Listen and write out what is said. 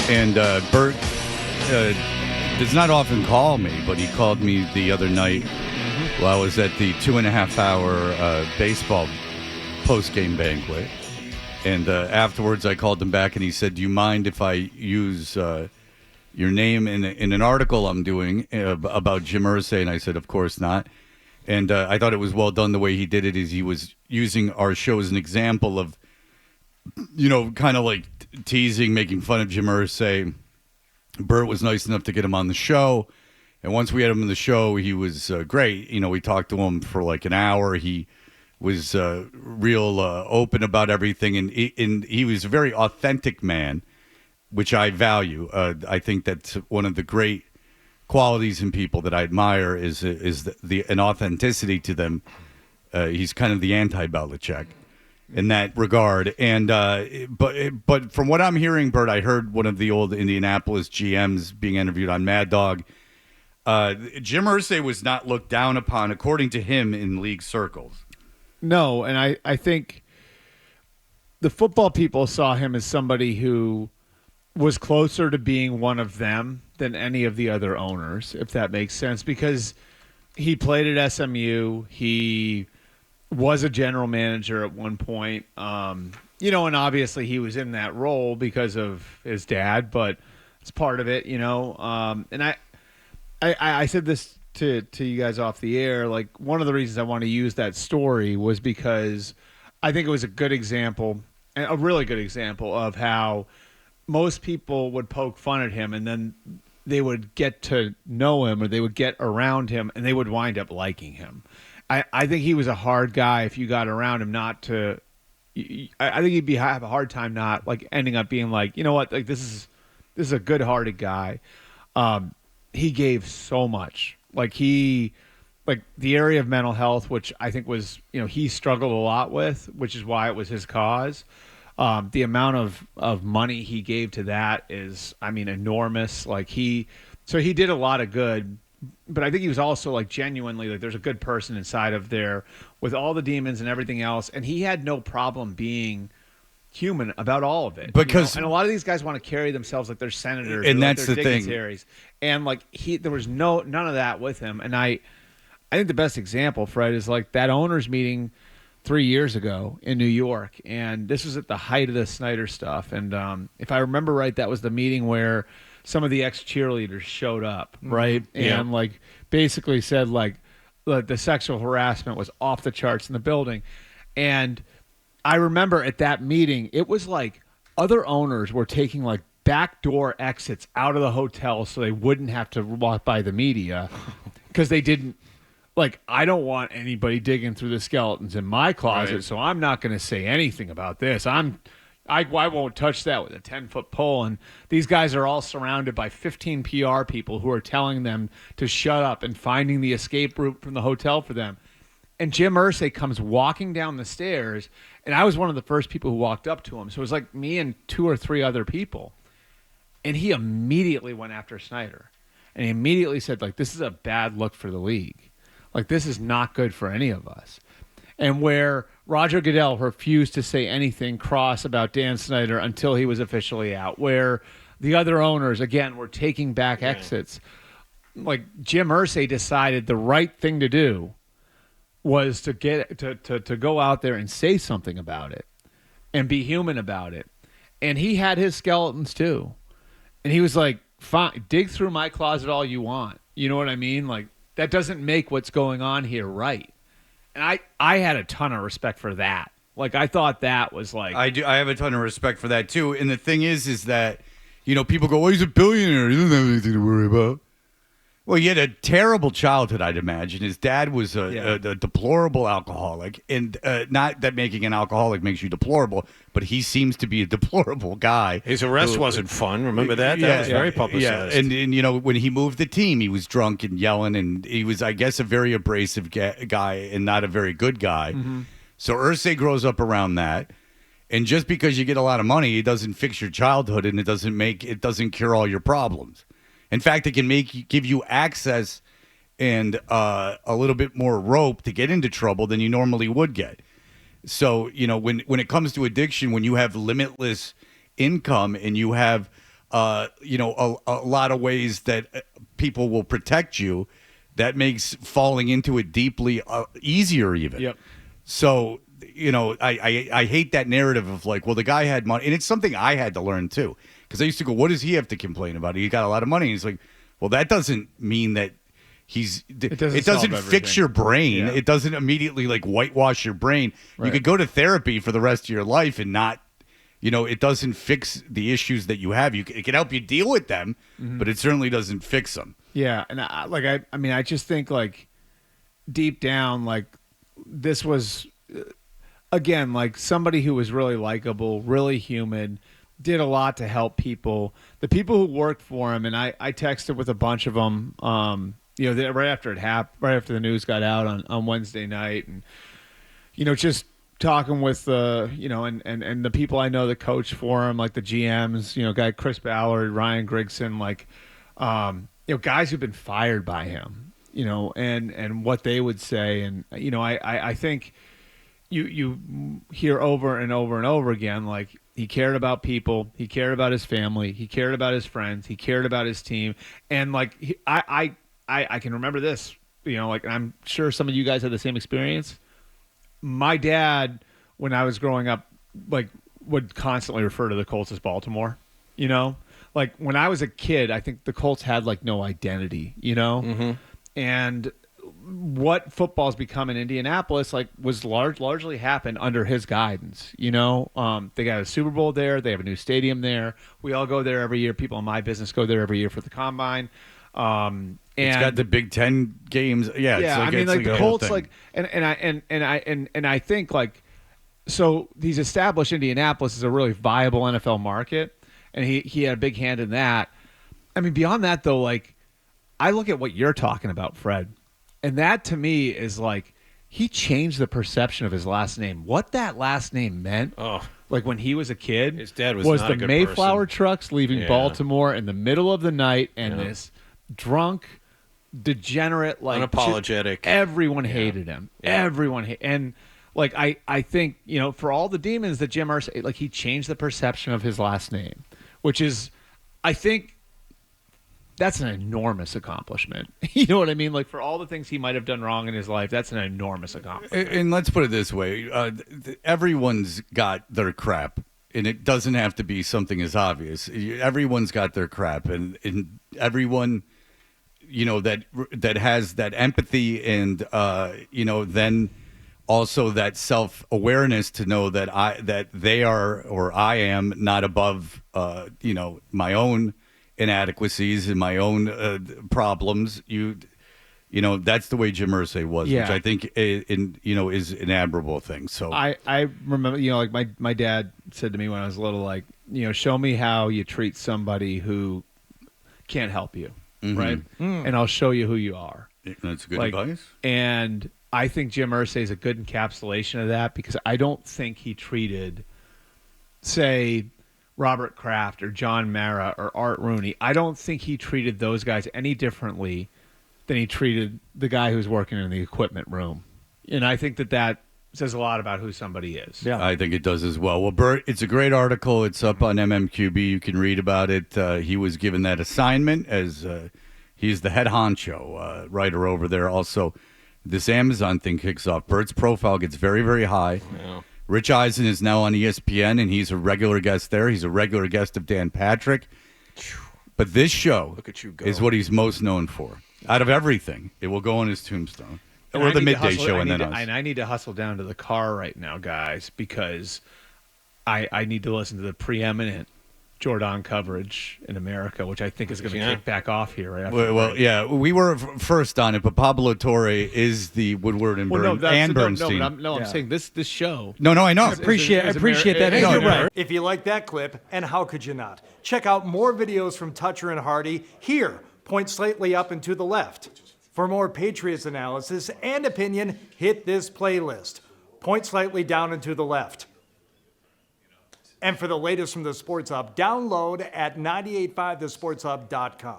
And Bert does not often call me, but he called me the other night while I was at the 2.5-hour baseball post-game banquet. And afterwards, I called him back, and he said, "Do you mind if I use your name in an article I'm doing about Jim Irsay?" And I said, "Of course not." And I thought it was well done the way he did it. Is he was using our show as an example of, kind of like teasing, making fun of Jim Irsay. Bert was nice enough to get him on the show. And once we had him on the show, he was great. We talked to him for like an hour. He was real open about everything. And he was a very authentic man, which I value. I think that's one of the great qualities in people that I admire is an authenticity to them. He's kind of the anti-Belichick in that regard. And but from what I'm hearing, Bert, I heard one of the old Indianapolis GMs being interviewed on Mad Dog. Jim Irsay was not looked down upon, according to him, in league circles. No, and I think the football people saw him as somebody who was closer to being one of them than any of the other owners, if that makes sense, because he played at SMU. He was a general manager at one point, and obviously he was in that role because of his dad, but it's part of it, and I said this to you guys off the air, like one of the reasons I want to use that story was because I think it was a good example, a really good example of how most people would poke fun at him and then they would get to know him or they would get around him and they would wind up liking him. I think he was a hard guy if you got around him not to. I think he'd have a hard time not like ending up being like, you know what, like this is a good-hearted guy. He gave so much. Like the area of mental health, which I think was, he struggled a lot with, which is why it was his cause. The amount of money he gave to that is, enormous. So he did a lot of good, but I think he was also like genuinely like there's a good person inside of there with all the demons and everything else, and he had no problem being human about all of it. Because and a lot of these guys want to carry themselves like they're senators, and or that's like they're the dignitaries, and like there was none of that with him. And I think the best example, Fred, is like that owners meeting 3 years ago in New York, and this was at the height of the Snyder stuff. And if I remember right, that was the meeting where some of the ex-cheerleaders showed up, right? And like basically said like the sexual harassment was off the charts in the building. And I remember at that meeting, it was like other owners were taking like backdoor exits out of the hotel so they wouldn't have to walk by the media because they didn't. Like, I don't want anybody digging through the skeletons in my closet, so I'm not going to say anything about this. I won't touch that with a 10-foot pole. And these guys are all surrounded by 15 PR people who are telling them to shut up and finding the escape route from the hotel for them. And Jim Irsay comes walking down the stairs, and I was one of the first people who walked up to him. So it was like me and 2 or 3 other people. And he immediately went after Snyder. And he immediately said, like, this is a bad look for the league. Like, this is not good for any of us. And where Roger Goodell refused to say anything cross about Dan Snyder until he was officially out, where the other owners, again, were taking back exits. Like, Jim Irsay decided the right thing to do was to get to go out there and say something about it and be human about it. And he had his skeletons, too. And he was like, fine, dig through my closet all you want. You know what I mean? Like, that doesn't make what's going on here right. And I had a ton of respect for that. Like, I thought that was like... I have a ton of respect for that, too. And the thing is that, people go, well, he's a billionaire. He doesn't have anything to worry about. Well, he had a terrible childhood, I'd imagine. His dad was a deplorable alcoholic. And not that making an alcoholic makes you deplorable, but he seems to be a deplorable guy. His arrest wasn't fun. Remember that? That was very publicized. Yeah. And, when he moved the team, he was drunk and yelling. And he was, I guess, a very abrasive guy and not a very good guy. Mm-hmm. So Irsay grows up around that. And just because you get a lot of money, it doesn't fix your childhood and it doesn't cure all your problems. In fact, it can give you access and a little bit more rope to get into trouble than you normally would get. So, when it comes to addiction, when you have limitless income and you have a lot of ways that people will protect you, that makes falling into it deeply easier even. Yep. So, I hate that narrative of like, well, the guy had money. And it's something I had to learn too. Because I used to go, what does he have to complain about? He got a lot of money. And he's like, well, that doesn't mean that it doesn't fix your brain. Yeah. It doesn't immediately like whitewash your brain. Right. You could go to therapy for the rest of your life and not, it doesn't fix the issues that you have. It can help you deal with them, but it certainly doesn't fix them. Yeah, and I just think like deep down, like this was again like somebody who was really likable, really human, did a lot to help people. The people who worked for him, and I texted with a bunch of them. Right after it happened, right after the news got out on Wednesday night, and just talking with and the people I know that coach for him, like the GMs, guy Chris Ballard, Ryan Grigson, like guys who've been fired by him, and what they would say, and I think you hear over and over and over again, like he cared about people, he cared about his family, he cared about his friends, he cared about his team, and like I can remember this, like I'm sure some of you guys had the same experience. My dad, when I was growing up, like would constantly refer to the Colts as Baltimore, like when I was a kid, I think the Colts had like no identity, and what football's become in Indianapolis, like was largely happened under his guidance, they got a Super Bowl there. They have a new stadium there. We all go there every year. People in my business go there every year for the combine. It's got the Big Ten games. Yeah. Yeah. It's I mean, like the Colts, like, and I think like, so he's established Indianapolis as a really viable NFL market, and he had a big hand in that. I mean, beyond that though, like I look at what you're talking about, Fred, and that to me is like, he changed the perception of his last name. What that last name meant. Oh. Like when he was a kid, his dad was not the a good Mayflower person. trucks leaving Baltimore in the middle of the night, and this drunk, degenerate, like unapologetic. Everyone hated him. Yeah. Everyone and like I think for all the demons that Jim Irsay, like he changed the perception of his last name, which is, I think, that's an enormous accomplishment. You know what I mean? Like for all the things he might have done wrong in his life, that's an enormous accomplishment. And let's put it this way: everyone's got their crap, and it doesn't have to be something as obvious. Everyone's got their crap, and everyone, that has that empathy and then also that self-awareness to know that they are, or I am, not above my own inadequacies and my own problems. That's the way Jim Irsay was, which I think is an admirable thing. So I remember, like my dad said to me when I was little, like, show me how you treat somebody who can't help you, right? And I'll show you who you are. That's good advice. And I think Jim Irsay is a good encapsulation of that, because I don't think he treated, say, Robert Kraft or John Mara or Art Rooney. I don't think he treated those guys any differently than he treated the guy who's working in the equipment room. And I think that says a lot about who somebody is. Yeah, I think it does as well. Well, Bert, it's a great article. It's up on MMQB. You can read about it. He was given that assignment as he's the head honcho writer over there. Also, this Amazon thing kicks off. Bert's profile gets very, very high. Yeah. Rich Eisen is now on ESPN, and he's a regular guest there. He's a regular guest of Dan Patrick. But this show Look at you go. is what he's most known for. Out of everything, it will go on his tombstone. Or the midday show, and then us. And I need to hustle down to the car right now, guys, because I need to listen to the preeminent Jordan coverage in America, which I think is going to kick back off here right after. Well, we were first on it, but Pablo Torre is the Woodward and Bernstein. I'm saying this show. No, I know. I appreciate that. No, You're right. If you like that clip, and how could you not? Check out more videos from Toucher and Hardy here. Point slightly up and to the left. For more Patriots analysis and opinion, hit this playlist. Point slightly down and to the left. And for the latest from the Sports Hub, download at 985thesportshub.com.